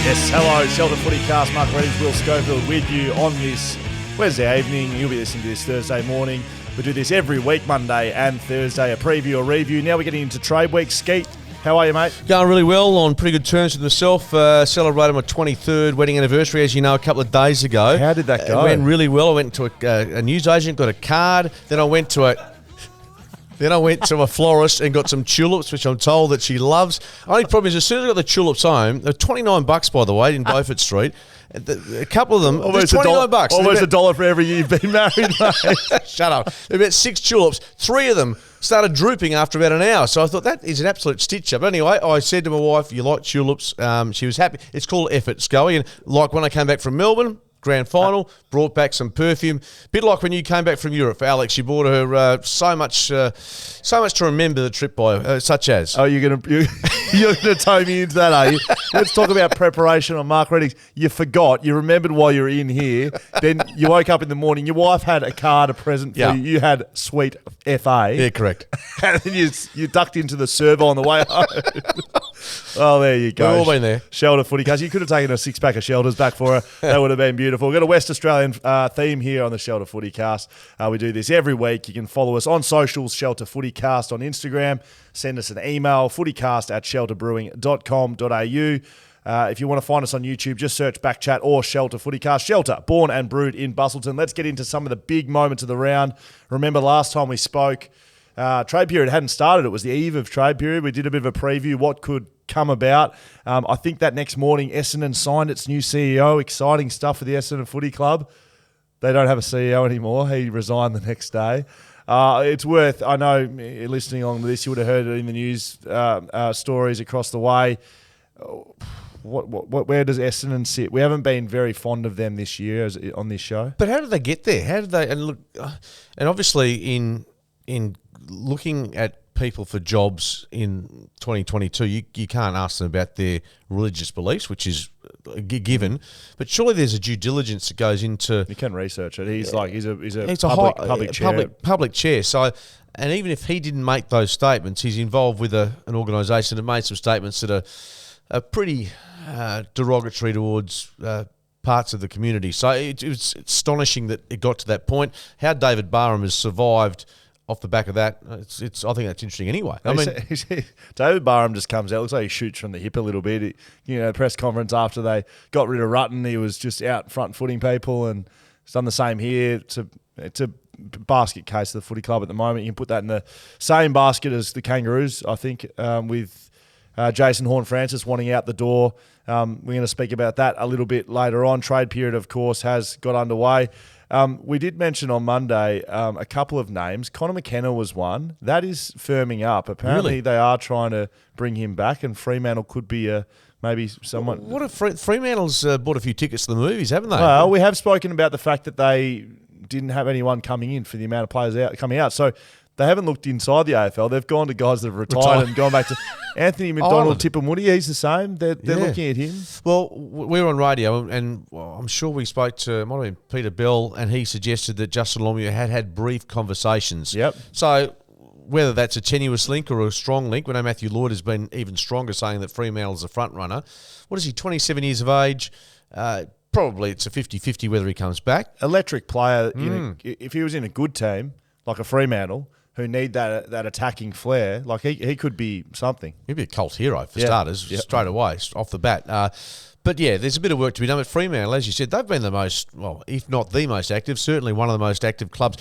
Yes, hello, Shelter FootyCast. Mark Reddings, Will Schofield with you on this Wednesday evening. You'll be listening to this Thursday morning. We do this every week, Monday and Thursday, a preview or review. Now we're getting into trade week. Skeet, how are you, mate? Going really well, on pretty good terms with myself. Celebrated my 23rd wedding anniversary, as you know, a couple of days ago. How did that go? It went really well. I went to a newsagent, got a card. Then I went to a florist and got some tulips, which I'm told that she loves. Only problem is, as soon as I got the tulips home, they're $29, by the way, in Beaufort Street. A couple of them, almost $29. Almost $1 for every year you've been married, mate. Shut up. There were about 6 tulips. 3 of them started drooping after about an hour. So I thought, that is an absolute stitch-up. Anyway, I said to my wife, you like tulips? She was happy. It's called effort, Scully. And like when I came back from Melbourne, grand final, brought back some perfume. Bit like when you came back from Europe for Alex. You brought her so much to remember the trip by, such as. Oh, you're gonna tow me into that, are you? Let's talk about preparation on Mark Reddings. You forgot. You remembered while you were in here. Then you woke up in the morning. Your wife had a card, a present for you. You had sweet FA. Yeah, correct. And then you ducked into the servo on the way home. Oh, there you go. We've all been there. Shelter FootyCast. You could have taken a 6-pack of Shelters back for her. That would have been beautiful. We've got a West Australian theme here on the Shelter FootyCast. We do this every week. You can follow us on socials, Shelter FootyCast on Instagram. Send us an email, footycast@shelterbrewing.com.au. If you want to find us on YouTube, just search BackChat or Shelter FootyCast. Shelter, born and brewed in Busselton. Let's get into some of the big moments of the round. Remember last time we spoke, trade period hadn't started. It was the eve of trade period. We did a bit of a preview, what could come about. I think that next morning, Essendon signed its new CEO. Exciting stuff for the Essendon Footy Club. They don't have a CEO anymore. He resigned the next day. It's worth, I know, listening along to this, you would have heard it in the news stories across the way. Where does Essendon sit? We haven't been very fond of them this year on this show. But how did they get there? How did they? And look, and obviously in looking at people for jobs in 2022, you can't ask them about their religious beliefs, which is a given. But surely there's a due diligence that goes into. You can research it. He's a public chair. Public chair. So, and even if he didn't make those statements, he's involved with an organisation that made some statements that are pretty derogatory towards parts of the community. So it was astonishing that it got to that point. How David Barham has survived off the back of that, I think that's interesting anyway. I mean, David Barham just comes out, looks like he shoots from the hip a little bit. Press conference after they got rid of Rutten, he was just out front footing people, and he's done the same here. It's a basket case of the footy club at the moment. You can put that in the same basket as the Kangaroos, I think, with Jason Horne-Francis wanting out the door. We're going to speak about that a little bit later on. Trade period, of course, has got underway. We did mention on Monday a couple of names. Connor McKenna was one. That is firming up. Apparently they are trying to bring him back, and Fremantle could be maybe someone. What if Fremantle's bought a few tickets to the movies, haven't they? Well, we have spoken about the fact that they didn't have anyone coming in for the amount of players coming out. So they haven't looked inside the AFL. They've gone to guys that have retired and gone back to Anthony McDonald, Tipperary. He's the same. They're looking at him. Well, we were on radio, and I'm sure we spoke to, might have been Peter Bell, and he suggested that Justin Longmuir had brief conversations. Yep. So whether that's a tenuous link or a strong link, we know Matthew Lloyd has been even stronger, saying that Fremantle's a front runner. What is he, 27 years of age? Probably it's a 50-50 whether he comes back. Electric player. If he was in a good team, like a Fremantle, who need that attacking flair, like he could be something. He'd be a cult hero for starters, straight away, off the bat. But yeah, there's a bit of work to be done. But Fremantle, as you said, they've been the most, well, if not the most active, certainly one of the most active clubs,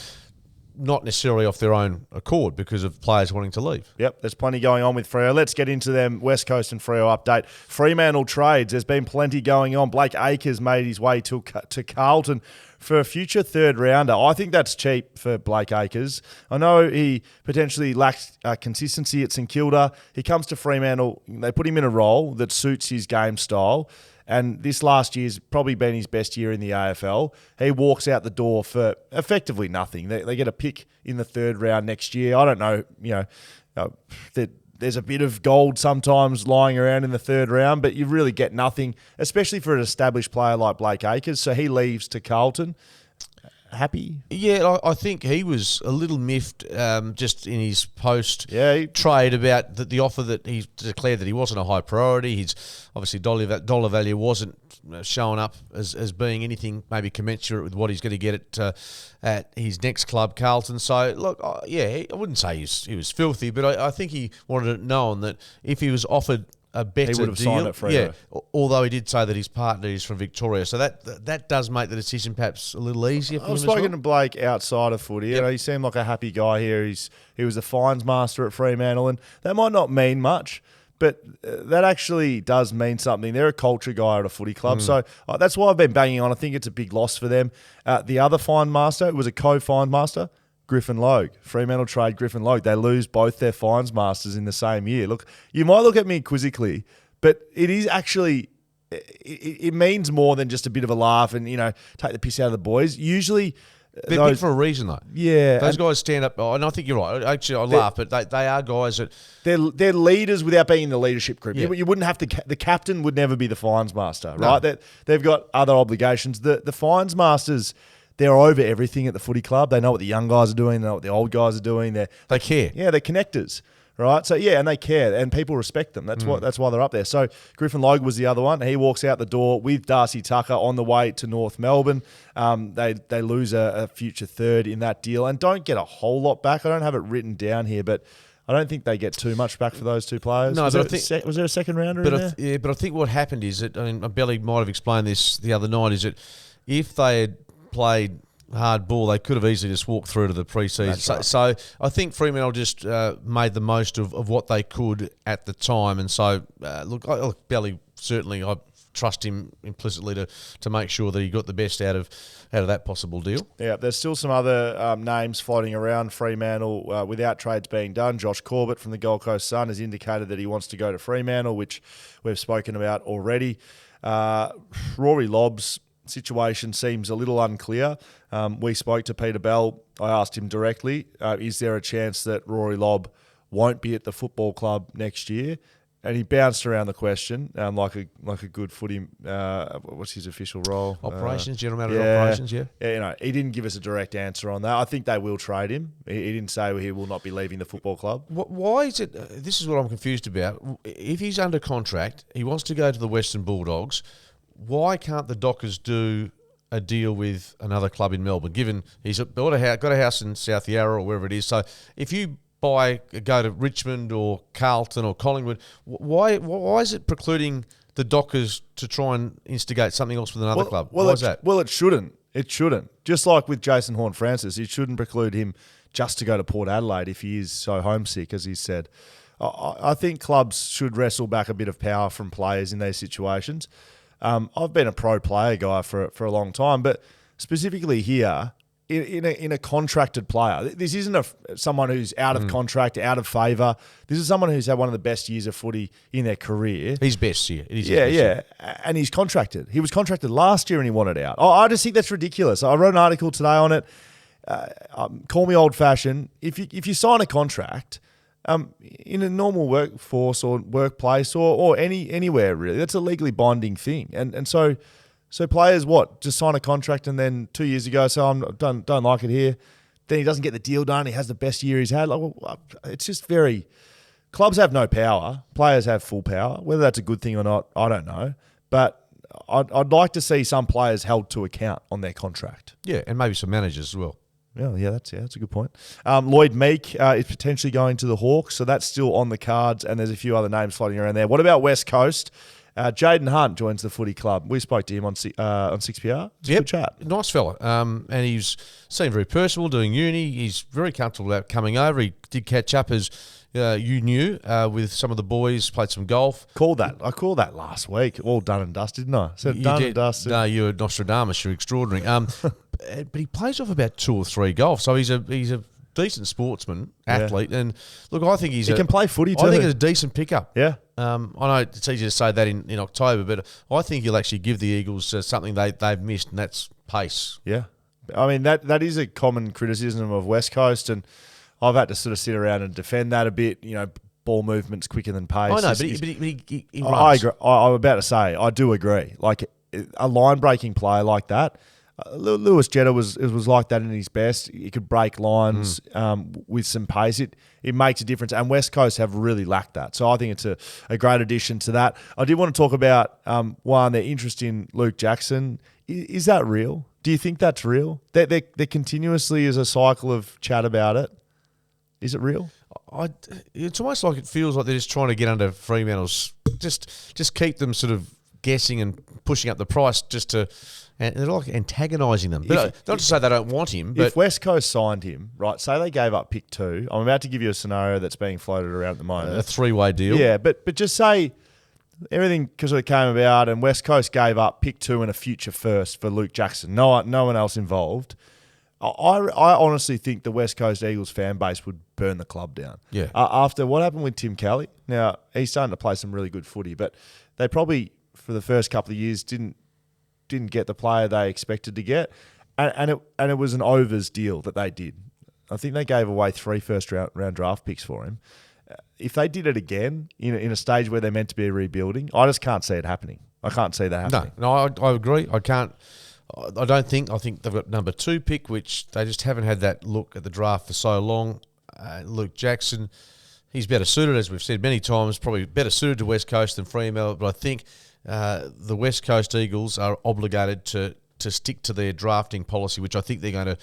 not necessarily off their own accord because of players wanting to leave. Yep, there's plenty going on with Freo. Let's get into them. West Coast and Freo update. Fremantle Trades, there's been plenty going on. Blake Acres made his way to Carlton for a future third rounder. I think that's cheap for Blake Acres. I know he potentially lacks consistency at St Kilda. He comes to Fremantle, they put him in a role that suits his game style. And this last year's probably been his best year in the AFL. He walks out the door for effectively nothing. They get a pick in the third round next year. I don't know, that there's a bit of gold sometimes lying around in the third round, but you really get nothing, especially for an established player like Blake Acres. So he leaves to Carlton. happy? Yeah, I think he was a little miffed just in his post Yeah, trade about the offer that he declared that he wasn't a high priority. His obviously dollar value wasn't showing up as being anything maybe commensurate with what he's going to get at his next club, Carlton. So look, I wouldn't say he was filthy, but I think he wanted it known that if he was offered a better he would have deal, signed it forever. although he did say that his partner is from Victoria, so that does make the decision perhaps a little easier for him. I've as spoken well. to Blake outside of footy. You know, he seemed like a happy guy here. He was a fines master at Fremantle, and that might not mean much, but that actually does mean something. They're a culture guy at a footy club, so that's why I've been banging on. I think it's a big loss for them. The other fine master, it was a co-fine master, Griffin Logue, Fremantle Trade Griffin Logue. They lose both their fines masters in the same year. Look, you might look at me quizzically, but it is actually, it means more than just a bit of a laugh and, take the piss out of the boys. Usually, they're big for a reason, though. Yeah. Those guys stand up, and I think you're right. Actually, I laugh, but they are guys that... They're leaders without being in the leadership group. Yeah. You wouldn't have to... The captain would never be the fines master, right? They've got other obligations. The fines masters... They're over everything at the footy club. They know what the young guys are doing. They know what the old guys are doing. They care. Yeah, they're connectors, right? So, yeah, and they care, and people respect them. That's why they're up there. So, Griffin Logue was the other one. He walks out the door with Darcy Tucker on the way to North Melbourne. They lose a future third in that deal and don't get a whole lot back. I don't have it written down here, but I don't think they get too much back for those two players. No, was there a second rounder in there? But I think what happened is that, Belly might have explained this the other night, is that if they had played hard ball, they could have easily just walked through to the pre-season. Right. So I think Fremantle just made the most of what they could at the time. And so, look, Belly, certainly I trust him implicitly to make sure that he got the best out of that possible deal. Yeah, there's still some other names floating around Fremantle without trades being done. Josh Corbett from the Gold Coast Sun has indicated that he wants to go to Fremantle, which we've spoken about already. Rory Lobb's situation seems a little unclear. We spoke to Peter Bell. I asked him directly, is there a chance that Rory Lobb won't be at the football club next year? And he bounced around the question like a good footy. What's his official role? Operations, general manager of operations. Yeah. He didn't give us a direct answer on that. I think they will trade him. He didn't say he will not be leaving the football club. Why is it? This is what I'm confused about. If he's under contract, he wants to go to the Western Bulldogs. Why can't the Dockers do a deal with another club in Melbourne, given he's got a house in South Yarra or wherever it is? So if you go to Richmond or Carlton or Collingwood, why is it precluding the Dockers to try and instigate something else with another club? Why is that? Well, it shouldn't. It shouldn't. Just like with Jason Horne-Francis, it shouldn't preclude him just to go to Port Adelaide if he is so homesick, as he said. I think clubs should wrestle back a bit of power from players in these situations. I've been a pro player guy for a long time, but specifically here, in a contracted player, this isn't someone who's out of contract, out of favour. This is someone who's had one of the best years of footy in their career. His best year. Yeah. And he's contracted. He was contracted last year and he wanted out. I just think that's ridiculous. I wrote an article today on it. Call me old-fashioned. If you sign a contract... in a normal workforce or workplace or anywhere really, that's a legally binding thing. And so players just sign a contract and then 2 years ago say, don't like it here. Then he doesn't get the deal done. He has the best year he's had. It's just clubs have no power. Players have full power. Whether that's a good thing or not, I don't know. But I'd like to see some players held to account on their contract. Yeah, and maybe some managers as well. Yeah, that's a good point. Lloyd Meek is potentially going to the Hawks, so that's still on the cards, and there's a few other names floating around there. What about West Coast? Jaden Hunt joins the footy club. We spoke to him on 6PR. Yep. Good chat. Nice fella. And he's seemed very personable, doing uni. He's very comfortable about coming over. He did catch up, as you knew, with some of the boys, played some golf. I called that last week. All done and dusted, didn't I? Said done and dusted. No, you're Nostradamus. You're extraordinary. But he plays off about 2 or 3 golf, so he's a decent sportsman, athlete, and look, I think he can play footy too. I think it's a decent pickup. Yeah. I know it's easy to say that in October, but I think he'll actually give the Eagles something they've missed, and that's pace. Yeah. I mean, that is a common criticism of West Coast, and I've had to sort of sit around and defend that a bit. Ball movement's quicker than pace. I know, but he runs. I agree. I'm about to say, I do agree. Like, a line-breaking player like that, Lewis Jetta was like that in his best. He could break lines with some pace. It makes a difference, and West Coast have really lacked that. So I think it's a great addition to that. I did want to talk about their interest in Luke Jackson. Is that real? Do you think that's real? There continuously is a cycle of chat about it. Is it real? It's almost like it feels like they're just trying to get under Fremantle's, just keep them sort of guessing and pushing up the price and they're like antagonising them. But not to say they don't want him. But if West Coast signed him, right, say they gave up pick 2. I'm about to give you a scenario that's being floated around at the moment. A 3-way deal. Yeah, but just say everything because it came about and West Coast gave up pick 2 and a future first for Luke Jackson. No one else involved. I honestly think the West Coast Eagles fan base would burn the club down. Yeah. After what happened with Tim Kelly. Now, he's starting to play some really good footy, but they probably, for the first couple of years, didn't get the player they expected to get. And it was an overs deal that they did. I think they gave away 3 first-round draft picks for him. If they did it again in a stage where they're meant to be rebuilding, I just can't see it happening. I can't see that happening. No, I agree. I can't. I think they've got number 2 pick, which they just haven't had that look at the draft for so long. Luke Jackson, he's better suited, as we've said many times, probably better suited to West Coast than Fremantle. But I think the West Coast Eagles are obligated to stick to their drafting policy, which I think they're going to.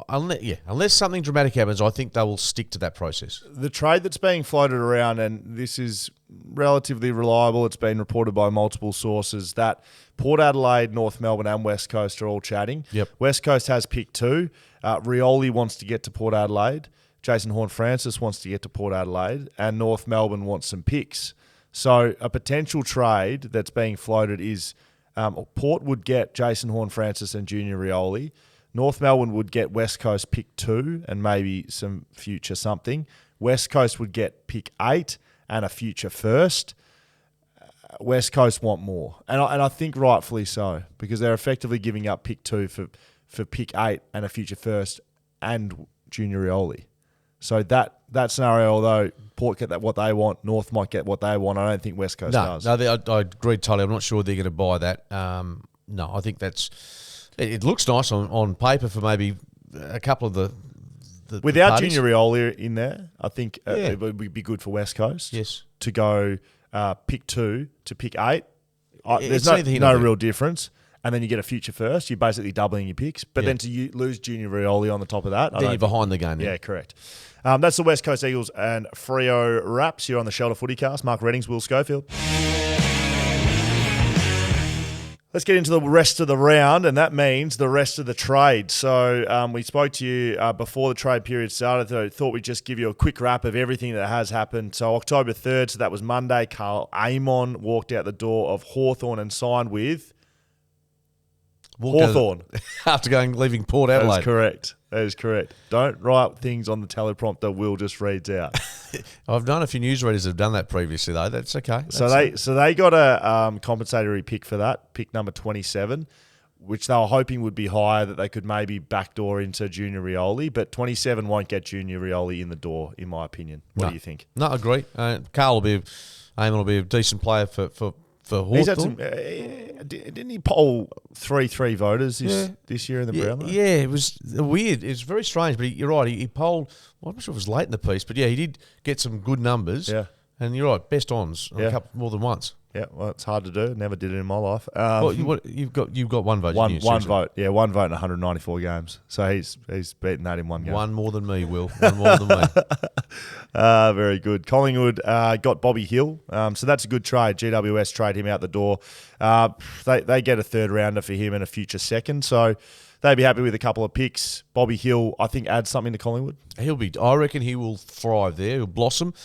Unless something dramatic happens, I think they will stick to that process. The trade that's being floated around, and this is relatively reliable, it's been reported by multiple sources, that Port Adelaide, North Melbourne and West Coast are all chatting. Yep. West Coast has pick 2. Rioli wants to get to Port Adelaide. Jason Horne-Francis wants to get to Port Adelaide. And North Melbourne wants some picks. So a potential trade that's being floated is Port would get Jason Horne-Francis and Junior Rioli. North Melbourne would get West Coast pick 2 and maybe some future something. West Coast would get pick 8 and a future first. West Coast want more. And I think rightfully so, because they're effectively giving up pick 2 for pick 8 and a future first and Junior Rioli. So that scenario, although Port get what they want, North might get what they want, I don't think West Coast does. No, I agree totally. I'm not sure they're going to buy that. No, I think it looks nice on paper for maybe a couple of the without parties. Junior Rioli in there, I think it would be good for West Coast. Yes. To go pick 2 to pick 8. There's It's no real difference. And then you get a future first. You're basically doubling your picks. But then to lose Junior Rioli on the top of that. Then you're behind the game. Yeah, correct. That's the West Coast Eagles and Freo Wraps here on the Shelter FootyCast. Mark Reddings, Will Schofield. Let's get into the rest of the round, and that means the rest of the trade. So we spoke to you before the trade period started. So I thought we'd just give you a quick wrap of everything that has happened. So October 3rd, so that was Monday, Carl Amon walked out the door of Hawthorn and signed with Hawthorn. After leaving Port Adelaide. That is correct. Don't write things on the teleprompter Will just reads out. I've known a few newsreaders that have done that previously, though. That's okay. So they got a compensatory pick for that, pick number 27, which they were hoping would be higher, that they could maybe backdoor into Junior Rioli, but 27 won't get Junior Rioli in the door, in my opinion. What do you think? No, I agree. Carl Amon will be a decent player for Hawthorn. He's had some. Didn't he poll 3 voters this year in the Brownlow? Yeah, it was weird. It's very strange, but you're right. He polled. Well, I'm not sure if it was late in the piece, but yeah, he did get some good numbers. Yeah, and you're right. Best ons a couple more than once. Yeah, well, it's hard to do. Never did it in my life. You've got one vote. One vote. Yeah, one vote in 194 games. So he's beaten that in one game. One more than me, Will. One more than me. Very good. Collingwood got Bobby Hill. So that's a good trade. GWS trade him out the door. They get a 3rd rounder for him and a future 2nd. So they'd be happy with a couple of picks. Bobby Hill, I think, adds something to Collingwood. I reckon he will thrive there. He'll blossom.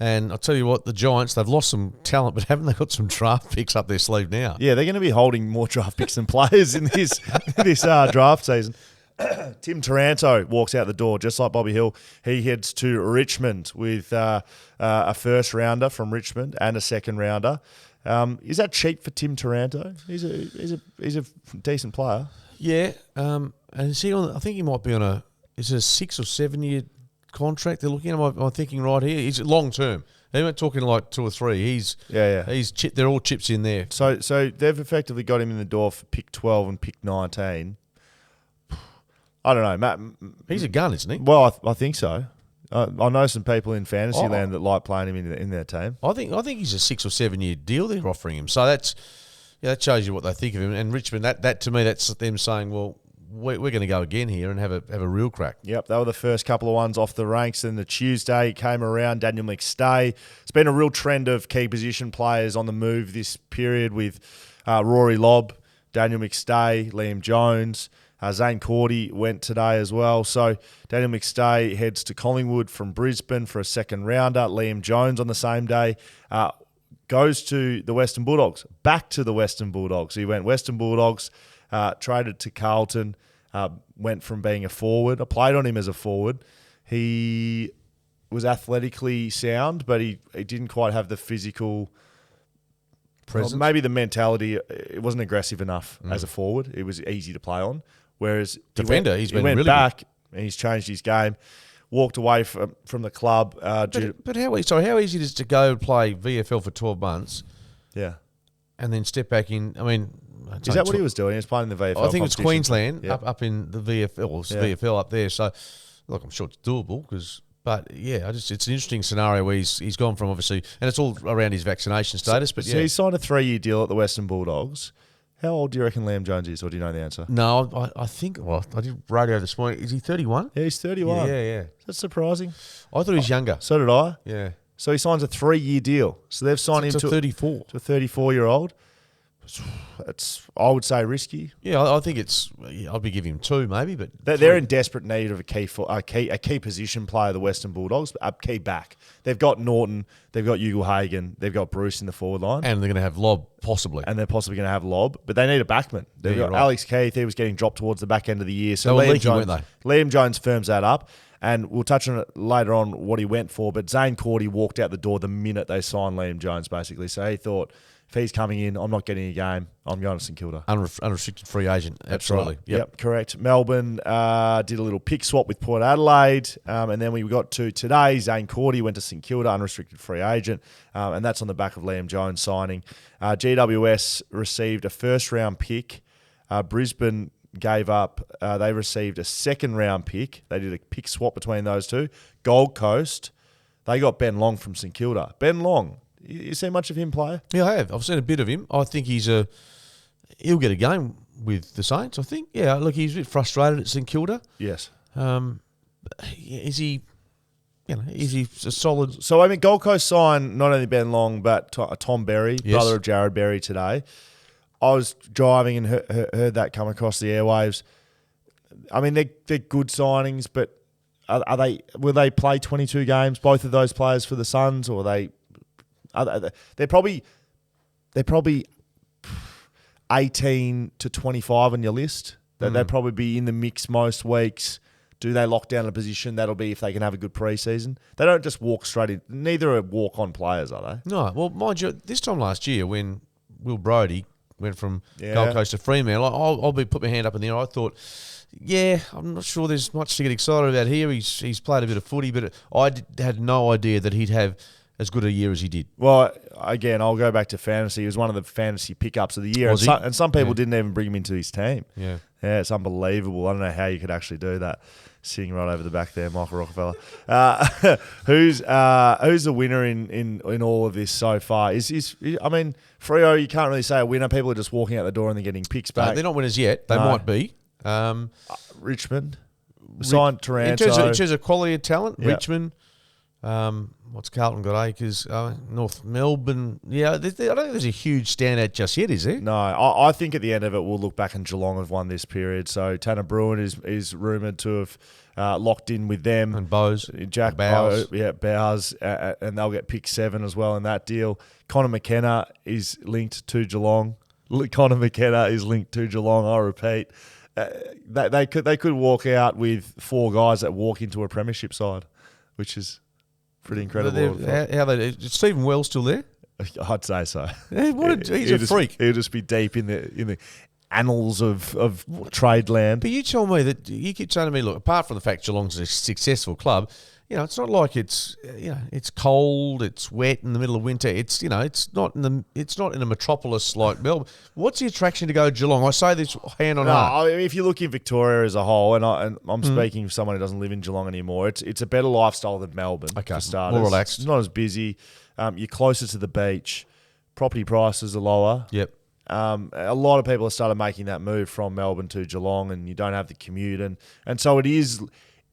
And I'll tell you what, the Giants, they've lost some talent, but haven't they got some draft picks up their sleeve now? Yeah, they're going to be holding more draft picks than players in this draft season. Tim Taranto walks out the door, just like Bobby Hill. He heads to Richmond with a 1st rounder from Richmond and a 2nd rounder. Is that cheap for Tim Taranto? He's a decent player. Yeah, and is he on? I think he might be on a 6 or 7 year contract they're looking at. Am I thinking right here? He's long term. They weren't talking like 2 or 3. He's they're all chips in there. So they've effectively got him in the door for pick 12 and pick 19. I don't know, Matt. He's a gun, isn't he? Well, I think so. I know some people in fantasy land that like playing him in their team. I think he's a 6 or 7 year deal they're offering him. So that shows you what they think of him. And Richmond, that to me, that's them saying, well, we're going to go again here and have a real crack. Yep, they were the first couple of ones off the ranks. Then the Tuesday came around, Daniel McStay. It's been a real trend of key position players on the move this period with Rory Lobb, Daniel McStay, Liam Jones. Zane Cordy went today as well. So Daniel McStay heads to Collingwood from Brisbane for a second rounder. Liam Jones on the same day goes to the Western Bulldogs, back to the Western Bulldogs. He went Western Bulldogs, traded to Carlton, went from being a forward. I played on him as a forward. He was athletically sound, but he didn't quite have the physical presence. Well, maybe the mentality, it wasn't aggressive enough as a forward. It was easy to play on. Whereas defender, he went really back and he's changed his game, walked away from the club. But how easy is it to go play VFL for 12 months? Yeah. And then step back in. I mean, is that what he was doing? He was playing in the VFL. I think it's Queensland up in the VFL, VFL up there. So, look, I'm sure it's doable But yeah, it's an interesting scenario where he's gone from obviously, and it's all around his vaccination status. But so he signed a 3-year deal at the Western Bulldogs. How old do you reckon Liam Jones is, or do you know the answer? No, I think. Well, I did radio this morning. Is he 31? Yeah, he's 31. Yeah. That's surprising. I thought he was younger. So did I. Yeah. So he signs a 3-year deal. So they've signed him to 34. To a 34-year-old. It's, I would say, risky. Yeah, I think it's. I'd be giving him 2 maybe, but they're in desperate need of a key position player. The Western Bulldogs, a key back. They've got Norton, they've got Ugle-Hagan, they've got Bruce in the forward line, and they're going to have Lobb possibly, and they're possibly going to have Lobb, but they need a backman. They've got right. Alex Keith. He was getting dropped towards the back end of the year, so they were leaky, weren't they? Liam Jones firms that up. And we'll touch on it later on what he went for. But Zane Cordy walked out the door the minute they signed Liam Jones, basically. So he thought, if he's coming in, I'm not getting a game. I'm going to St Kilda. Unrestricted free agent. Absolutely. Right. Yep, correct. Melbourne did a little pick swap with Port Adelaide. And then we got to today. Zane Cordy went to St Kilda, unrestricted free agent. And that's on the back of Liam Jones signing. GWS received a first-round pick. Brisbane gave up, they received a second-round pick. They did a pick swap between those two. Gold Coast, they got Ben Long from St Kilda. Ben Long, you see much of him play? Yeah, I have. I've seen a bit of him. I think he'll get a game with the Saints, I think. Yeah, look, he's a bit frustrated at St Kilda. Yes. Is he a solid... So, I mean, Gold Coast signed not only Ben Long, but Tom Berry, brother of Jared Berry today. I was driving and heard that come across the airwaves. I mean, they're good signings, but will they play 22 games, both of those players for the Suns, or they're probably 18 to 25 on your list. They'd probably be in the mix most weeks. Do they lock down a position? That'll be if they can have a good preseason. They don't just walk straight in. Neither are walk-on players, are they? No. Well, mind you, this time last year when Will Brodie went from Gold Coast to Fremantle, I'll put my hand up in the air. I thought, I'm not sure there's much to get excited about here. He's played a bit of footy, but I had no idea that he'd have as good a year as he did. Well, again, I'll go back to fantasy. He was one of the fantasy pickups of the year. And some people didn't even bring him into his team. Yeah, it's unbelievable. I don't know how you could actually do that. Sitting right over the back there, Michael Rockefeller. Who's the winner in all of this so far? I mean, Freo, you can't really say a winner. People are just walking out the door and they're getting picks back. They're not winners yet. They might be. Richmond signed Taranto. In terms of quality of talent, Richmond. What's Carlton got? Acres, North Melbourne. Yeah, I don't think there's a huge standout just yet, is there? No, I think at the end of it, we'll look back and Geelong have won this period. So Tanner Bruin is rumoured to have locked in with them. And Bowes. Jack Bowes. Bowes. And they'll get pick 7 as well in that deal. Connor McKenna is linked to Geelong. Connor McKenna is linked to Geelong, I repeat. They could walk out with 4 guys that walk into a premiership side, which is pretty incredible. Is Stephen Wells still there? I'd say so. Yeah, he's a freak. He'll just be deep in the annals of trade land. But you tell me that you keep saying to me, look, apart from the fact Geelong's a successful club, it's not like it's it's cold, it's wet in the middle of winter. It's it's not in a metropolis like Melbourne. What's the attraction to go to Geelong? I say this hand on heart. If you look in Victoria as a whole, and I'm speaking for someone who doesn't live in Geelong anymore, it's a better lifestyle than Melbourne. Okay, for starters. more relaxed. It's not as busy. You're closer to the beach. Property prices are lower. Yep. A lot of people have started making that move from Melbourne to Geelong, and you don't have the commute, and so it is.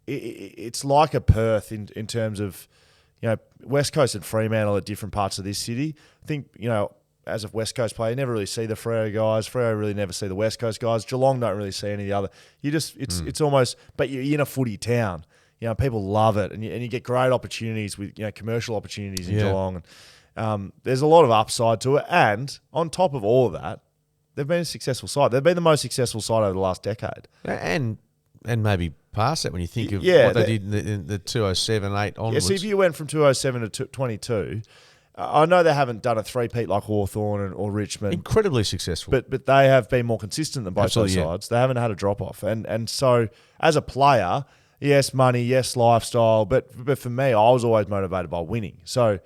It's like a Perth in terms of, West Coast and Fremantle are different parts of this city. I think, as a West Coast player, you never really see the Freo guys. Freo really never see the West Coast guys. Geelong don't really see any of the other. It's almost, but you're in a footy town. People love it, and you get great opportunities with, commercial opportunities in Geelong. And there's a lot of upside to it. And on top of all of that, they've been a successful side. They've been the most successful side over the last decade. And maybe past that when you think of what they did in the 2007-8 onwards. Yeah, so if you went from 2007 to 22, I know they haven't done a three-peat like Hawthorn or Richmond. Incredibly successful. But they have been more consistent than both those Absolutely, sides. They haven't had a drop-off. And so as a player, yes, money, yes, lifestyle, but for me, I was always motivated by winning. So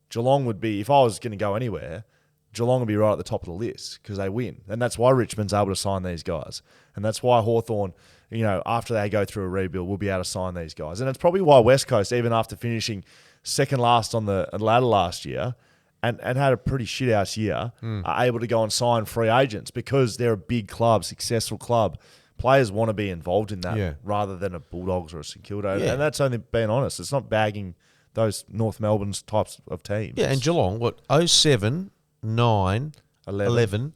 Geelong would be, if I was going to go anywhere, Geelong would be right at the top of the list because they win. And that's why Richmond's able to sign these guys. And that's why Hawthorn, after they go through a rebuild, will be able to sign these guys. And it's probably why West Coast, even after finishing second last on the ladder last year and had a pretty shit-house year, are able to go and sign free agents because they're a big club, successful club. Players want to be involved in that rather than a Bulldogs or a St Kilda. Yeah. And that's only being honest. It's not bagging those North Melbourne's types of teams. Yeah, and Geelong, 07, 9, 11,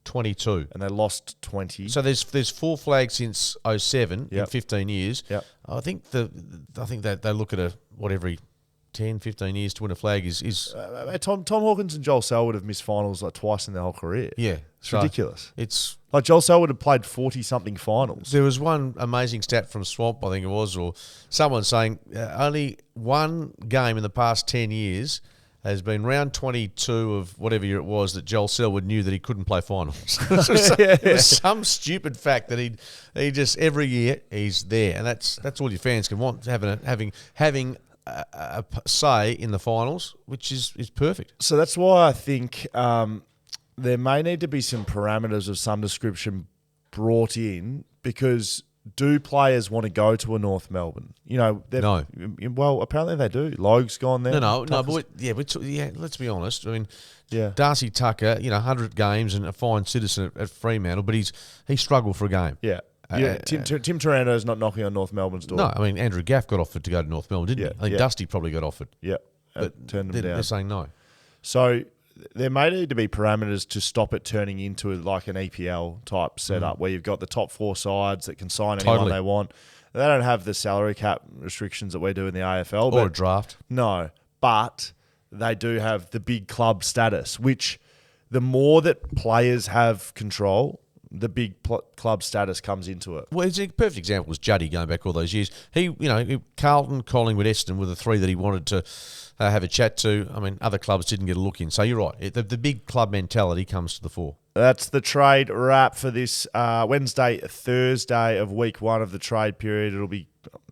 22. And they lost 20. So there's four flags since 07 in 15 years. Yep. I think that they look at every 10, 15 years to win a flag is Tom Hawkins and Joel Selwood have missed finals like twice in their whole career. Yeah. It's ridiculous. It's like Joel Selwood had played 40-something finals. There was one amazing stat from Swamp, I think it was, or someone saying only one game in the past 10 years has been round 22 of whatever year it was that Joel Selwood knew that he couldn't play finals. It was some stupid fact that he just every year he's there, and that's all your fans can want, having a say in the finals, which is perfect. So that's why I think there may need to be some parameters of some description brought in, because do players want to go to a North Melbourne? No. Well, apparently they do. Logue's gone there. No. But let's be honest. I mean, Darcy Tucker, 100 games and a fine citizen at Fremantle, but he struggled for a game. Yeah. Tim Taranto's not knocking on North Melbourne's door. No, I mean, Andrew Gaff got offered to go to North Melbourne, didn't he? I think Dusty probably got offered. Yeah, but turned them down. They're saying no. So there may need to be parameters to stop it turning into like an EPL type setup where you've got the top four sides that can sign anyone they want. They don't have the salary cap restrictions that we do in the AFL. Or a draft. No, but they do have the big club status, which the more that players have control, the big club status comes into it. Well, it's a perfect example was Juddy going back all those years. Carlton, Collingwood, Essendon were the three that he wanted to have a chat to. I mean, other clubs didn't get a look in. So you're right. The big club mentality comes to the fore. That's the trade wrap for this Wednesday, Thursday of week one of the trade period. It'll be,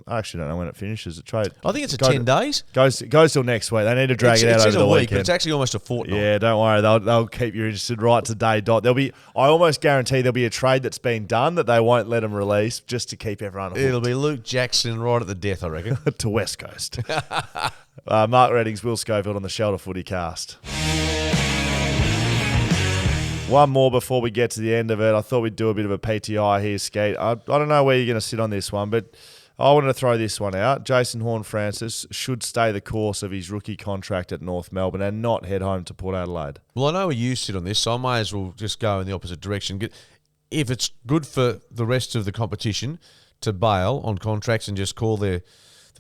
I actually don't know when it finishes. The trade. I think it's 10 days. Goes till next week. They need to drag it out over the weekend. But it's actually almost a fortnight. Yeah, don't worry. They'll keep you interested right to day dot. I almost guarantee there'll be a trade that's been done that they won't let them release just to keep everyone hooked. It'll be Luke Jackson right at the death, I reckon. To West Coast. Mark Reddings, Will Schofield on the Shelter FootyCast. One more before we get to the end of it. I thought we'd do a bit of a PTI here, Skate. I don't know where you're going to sit on this one, but I wanted to throw this one out. Jason Horne-Francis should stay the course of his rookie contract at North Melbourne and not head home to Port Adelaide. Well, I know where you sit on this, so I may as well just go in the opposite direction. If it's good for the rest of the competition to bail on contracts and just call the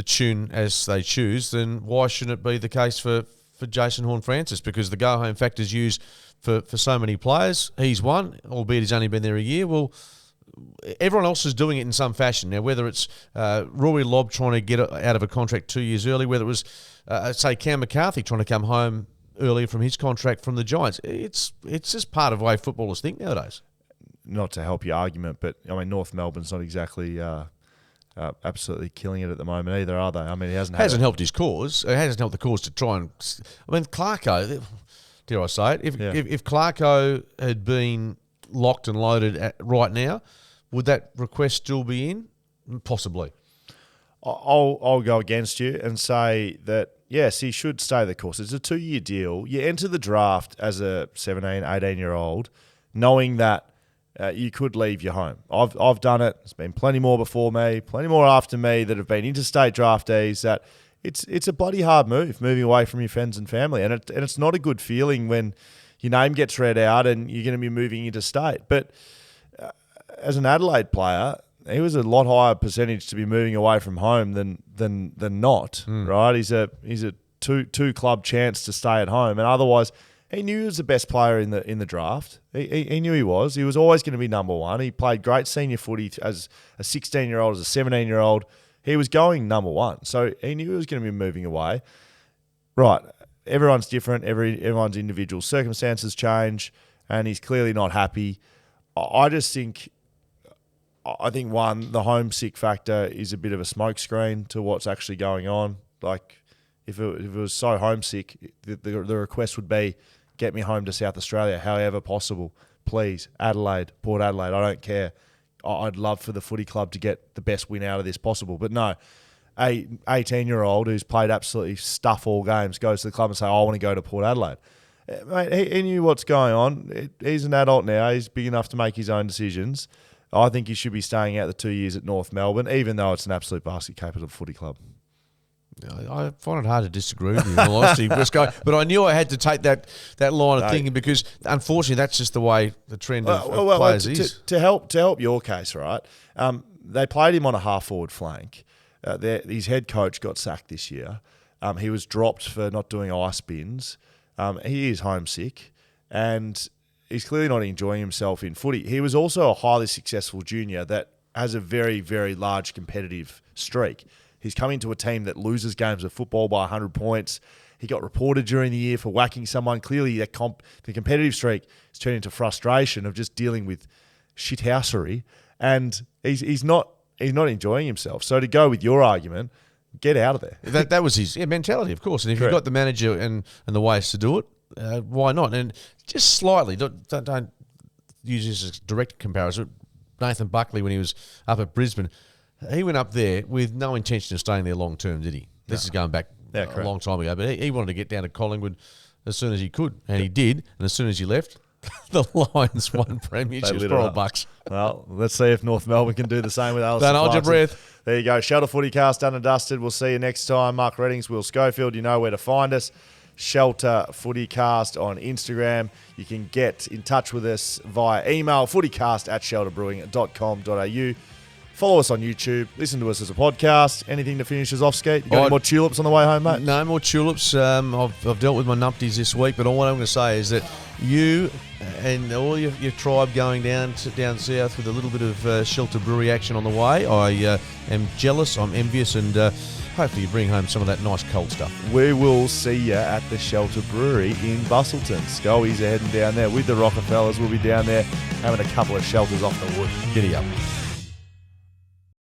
tune as they choose, then why shouldn't it be the case for Jason Horne-Francis? Because the go-home factor is used for so many players. He's one, albeit he's only been there a year. Well, everyone else is doing it in some fashion. Now, whether it's Rory Lobb trying to get out of a contract 2 years early, whether it was, say, Cam McCarthy trying to come home earlier from his contract from the Giants, it's just part of the way footballers think nowadays. Not to help your argument, but, I mean, North Melbourne's not exactly absolutely killing it at the moment either, are they? I mean, he hasn't helped his cause. It hasn't helped the cause to try and. I mean, Clarko. Dare I say it? If Clarko had been locked and loaded right now, would that request still be in? Possibly. I'll go against you and say that, yes, he should stay the course. It's a 2-year deal. You enter the draft as a 17, 18-year-old knowing that you could leave your home. I've done it. There's been plenty more before me, plenty more after me that have been interstate draftees that it's a bloody hard move, moving away from your friends and family. And it's not a good feeling when your name gets read out and you're going to be moving interstate. But as an Adelaide player, he was a lot higher percentage to be moving away from home than not, right? He's a two club chance to stay at home, and otherwise he knew he was the best player in the draft. He knew he was. He was always going to be number one. He played great senior footy as a 16-year-old, as a 17-year-old. He was going number one, so he knew he was going to be moving away. Right, everyone's different. Everyone's individual circumstances change, and he's clearly not happy. I think one, the homesick factor is a bit of a smokescreen to what's actually going on. Like, if it was so homesick, the request would be, get me home to South Australia, however possible. Please, Adelaide, Port Adelaide, I don't care. I'd love for the footy club to get the best win out of this possible. But no, a 18-year-old who's played absolutely stuff all games goes to the club and say, I want to go to Port Adelaide. Mate, he knew what's going on. He's an adult now. He's big enough to make his own decisions. I think he should be staying out the 2 years at North Melbourne, even though it's an absolute basket capital footy club. I find it hard to disagree with you, in all honesty, Briscoe. But I knew I had to take that line of thinking because, unfortunately, that's just the way the trend of players is. To help your case, right? They played him on a half-forward flank. His head coach got sacked this year. He was dropped for not doing ice bins. He is homesick, and he's clearly not enjoying himself in footy. He was also a highly successful junior that has a very, very large competitive streak. He's coming to a team that loses games of football by 100 points. He got reported during the year for whacking someone. Clearly, the competitive streak has turned into frustration of just dealing with shithousery, and he's not enjoying himself. So to go with your argument, get out of there. That was his mentality, of course. And if you've got the manager and the ways to do it, why not? And just slightly, don't use this as a direct comparison. Nathan Buckley, when he was up at Brisbane, he went up there with no intention of staying there long term, did he? This is going back a long time ago. But he wanted to get down to Collingwood as soon as he could, and he did. And as soon as he left, the Lions won premierships. Poor old Bucks. Well, let's see if North Melbourne can do the same with Alistair Don't hold your breath. There you go. Shelter FootyCast done and dusted. We'll see you next time. Mark Reddings, Will Schofield. You know where to find us. Shelter FootyCast on Instagram. You can get in touch with us via email, footycast@shelterbrewing.com.au. Follow us on YouTube. Listen to us as a podcast. Anything to finish us off, Skeet? You got any more tulips on the way home, mate? No more tulips. I've dealt with my numpties this week, but what I'm going to say is that you and all your tribe going down south with a little bit of Shelter Brewery action on the way, I am jealous, I'm envious, and hopefully you bring home some of that nice cold stuff. We will see you at the Shelter Brewery in Busselton. Scullies are heading down there with the Rockefellers. We'll be down there having a couple of shelters off the wood. Giddy up.